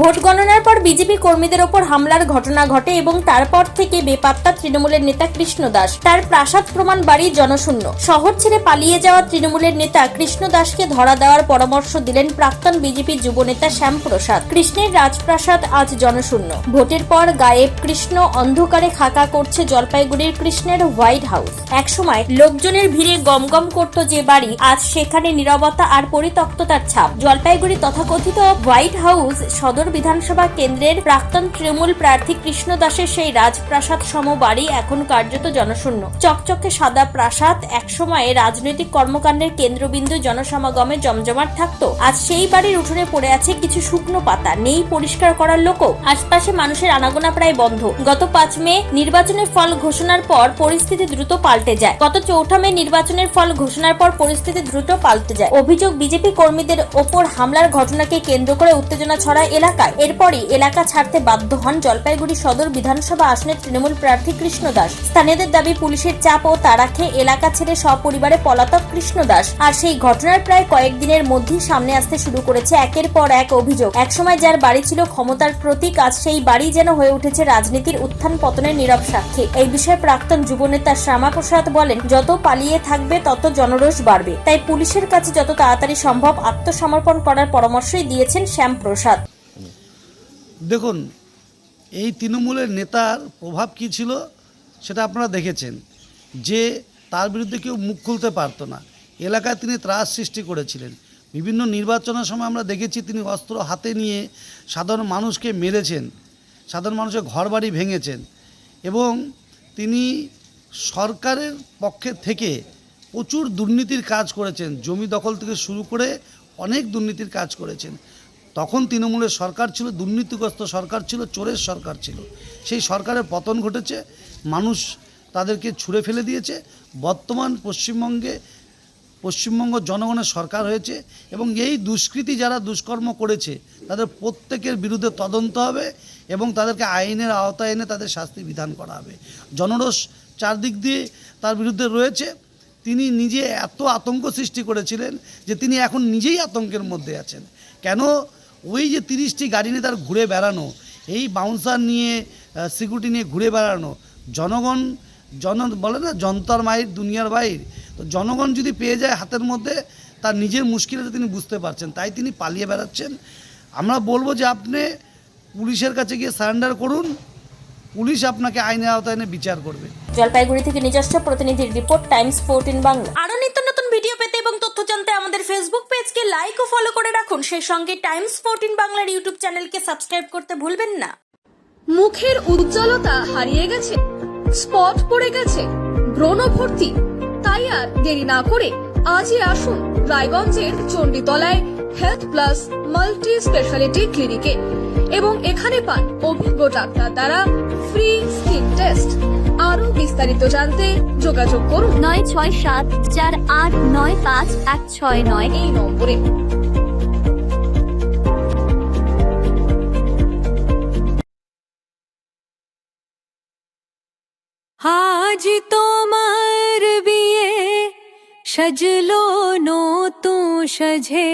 Vote গণনার পর BJP কর্মীদের ওপর হামলার ঘটনা ঘটে এবং তারপর থেকে বেপাত্তা তৃণমূলের নেতা কৃষ্ণ দাস। তার প্রাসাদ প্রমাণ বাড়ি জনশূন্য। শহর ছেড়ে পালিয়ে যাওয়া তৃণমূলের নেতা কৃষ্ণ দাসকে ধরা দেওয়ার পরামর্শ দিলেন প্রাক্তন বিজেপি যুবনেতা শ্যামপ্রসাদ। কৃষ্ণের রাজপ্রাসাদ আজ জনশূন্য। ভোটের পর গায়েব কৃষ্ণ। অন্ধকারে খাকা করছে জলপাইগুড়ির কৃষ্ণের হোয়াইট হাউস। একসময় লোকজনের ভিড়ে গমগম করত যে বাড়ি, আজ সেখানে নীরবতা আর পরিত্যক্ততার ছাপ। জলপাইগুড়ি তথাকথিত হোয়াইট হাউস সদর বিধানসভা কেন্দ্রের প্রাক্তন তৃণমূল প্রার্থী কৃষ্ণ দাসের সেই রাজপ্রাসাদ সম বাড়ি এখন কার্যত জনশূন্য। চকচকে সাদা প্রাসাদ একসময় রাজনৈতিক কর্মকাণ্ডের কেন্দ্রবিন্দু, জনসমাগমে জমজমাট থাকতো। আজ সেই বাড়ির উঠোনে পড়ে আছে কিছু শুকনো পাতা, নেই পরিষ্কার করার লোকও। আশপাশে মানুষের আনাগোনা প্রায় বন্ধ। গত 5 মে নির্বাচনের ফল ঘোষণার পর পরিস্থিতি দ্রুত পাল্টে যায়। গত 4 মে নির্বাচনের ফল ঘোষণার পর পরিস্থিতি দ্রুত পাল্টে যায়। অভিযোগ, বিজেপি কর্মীদের ওপর হামলার ঘটনাকে কেন্দ্র করে উত্তেজনা ছড়ায় এলাকায়। এরপরই এলাকা ছাড়তে বাধ্য হন জলপাইগুড়ি সদর বিধানসভা আসনের তৃণমূল প্রার্থী কৃষ্ণ দাস। স্থানীয়দের দাবি, পুলিশের চাপ ও তাড়া খেয়ে এলাকা ছেড়ে সপরিবারে পলাতক কৃষ্ণ দাস। আর সেই ঘটনার প্রায় কয়েকদিনের মধ্যেই সামনে আসতে শুরু করেছে একের পর এক অভিযোগ। একসময় যার বাড়ি ছিল ক্ষমতার প্রতীক, আজ সেই বাড়ি যেন হয়ে উঠেছে রাজনীতির উত্থান পতনের নীরব সাক্ষী। এই বিষয়ে প্রাক্তন যুবনেতা শ্যামাপ্রসাদ বলেন, যত পালিয়ে থাকবে তত জনরোষ বাড়বে। তাই পুলিশের কাছে যত তাড়াতাড়ি সম্ভব আত্মসমর্পণ করার পরামর্শই দিয়েছেন শ্যামপ্রসাদ। দেখুন, এই তৃণমূলের নেতার প্রভাব কী ছিল সেটা আপনারা দেখেছেন, যে তার বিরুদ্ধে কেউ মুখ খুলতে পারতো না। এলাকায় তিনি ত্রাস সৃষ্টি করেছিলেন। বিভিন্ন নির্বাচনের সময় আমরা দেখেছি তিনি অস্ত্র হাতে নিয়ে সাধারণ মানুষকে মেরেছেন, সাধারণ মানুষের ঘরবাড়ি ভেঙেছেন এবং তিনি সরকারের পক্ষে থেকে প্রচুর দুর্নীতির কাজ করেছেন। জমি দখল থেকে শুরু করে অনেক দুর্নীতির কাজ করেছেন। তখন তৃণমূলের সরকার ছিল, দুর্নীতিগ্রস্ত সরকার ছিল, চোরের সরকার ছিল। সেই সরকারের পতন ঘটেছে, মানুষ তাদেরকে ছুঁড়ে ফেলে দিয়েছে। বর্তমান পশ্চিমবঙ্গ জনগণের সরকার হয়েছে এবং এই দুষ্কৃতী যারা দুষ্কর্ম করেছে তাদের প্রত্যেকের বিরুদ্ধে তদন্ত হবে এবং তাদেরকে আইনের আওতায় এনে তাদের শাস্তি বিধান করা হবে। জনরোষ চারদিক দিয়ে তার বিরুদ্ধে রয়েছে। তিনি নিজে এত আতঙ্ক সৃষ্টি করেছিলেন যে তিনি এখন নিজেই আতঙ্কের মধ্যে আছেন। কেন? ওই যে 30টি গাড়ি নিয়ে তার ঘুরে বেড়ানো, এই বাউন্সার নিয়ে, সিকিউরিটি নিয়ে ঘুরে বেড়ানো, জনগণ বলে না জনতার মায়ের দুনিয়ার বাইর, তো জনগণ যদি পেয়ে যায় হাতের মধ্যে, তার নিজের মুশকিলটা তিনি বুঝতে পারছেন, তাই তিনি পালিয়ে বেড়াচ্ছেন। আমরা বলবো যে আপনি পুলিশের কাছে গিয়ে সারেন্ডার করুন, পুলিশ আপনাকে আইনের আওতায় এনে বিচার করবে। জলপাইগুড়ি থেকে নিজস্ব প্রতিনিধির রিপোর্ট, টাইমস 14 বাংলা। আরো নিত্য নতুন ভিডিও পেতে এবং তথ্য জানতে আমাদের ফেসবুক পেজকে লাইক ও ফলো করে রাখুন। সেই সঙ্গে টাইমস 14 বাংলার ইউটিউব চ্যানেলকে সাবস্ক্রাইব করতে ভুলবেন না। মুখের উজ্জ্বলতা হারিয়ে গেছে, স্পট পড়ে গেছে, ব্রণ ভর্তি, তাই আর দেরি না করে আজই আসুন রায়গঞ্জের চণ্ডীতলায় হেলথ প্লাস মাল্টি স্পেশালিটি ক্লিনিকে এবং এখানে পান অভিজ্ঞ ডাক্তার দ্বারা ফ্রি স্কিন টেস্ট। আরো বিস্তারিত জানতে যোগাযোগ করুন 9674895169 এই নম্বরে। আজ তোমার বিয়ে সাজলো নতুন সাজে।